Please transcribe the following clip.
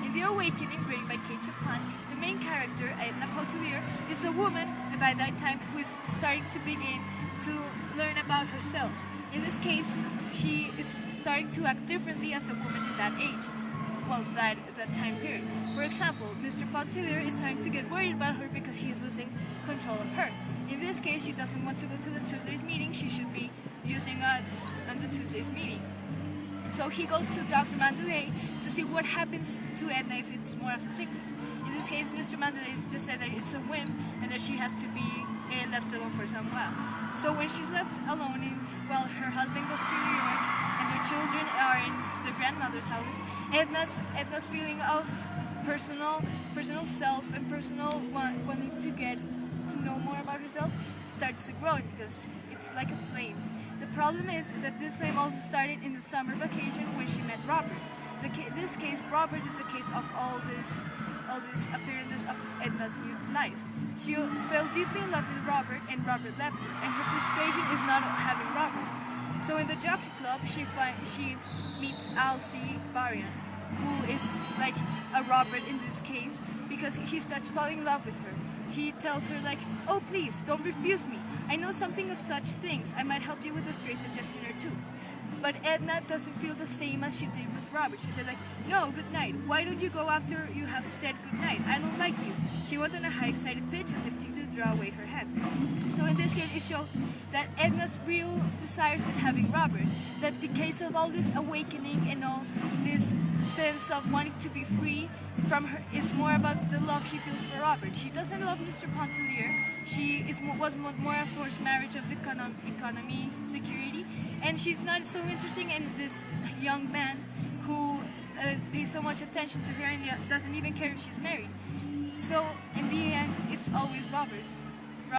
In The Awakening, written by Kate Chapman, the main character, Edna Potelier, is a woman by that time who is starting to begin to learn about herself. In this case, she is starting to act differently as a woman in that age. Well, that time period. For example, Mr. Potelier is starting to get worried about her because he is losing control of her. In this case, she doesn't want to go to the Tuesday's meeting. She should be using on the Tuesday's meeting. So he goes to Dr. Mandelay to see what happens to Edna if it's more of a sickness. In this case, Mr. Mandelay just said that it's a whim and that she has to be left alone for some while. So when she's left alone, her husband goes to New York and their children are in their grandmother's houses, Edna's feeling of personal self and personal wanting to get to know more about herself starts to grow because it's like a flame. The problem is that this flame also started in the summer vacation when she met Robert. This case, Robert is the case of all these appearances of Edna's new life. She fell deeply in love with Robert, and Robert left her, and her frustration is not having Robert. So in the jockey club, she meets Alcee Barian, who is like a Robert in this case, because he starts falling in love with her. He tells her like, "Oh please, don't refuse me. I know something of such things. I might help you with a stray suggestion or two." But Edna doesn't feel the same as she did with Robert. She said like, "No, good night. Why don't you go after you have said good night? I don't like you." She went on a high excited pitch, attempting to draw away her hand. So in this case, it shows that Edna's real desires is having Robert. That the case of all this awakening and all this sense of wanting to be free from her is more about the love she feels for Robert. She doesn't love Mr. Potelier. She was more a forced marriage of economy, security, and she's not so interested in this young man who pays so much attention to her and doesn't even care if she's married. So in the end, it's always Robert.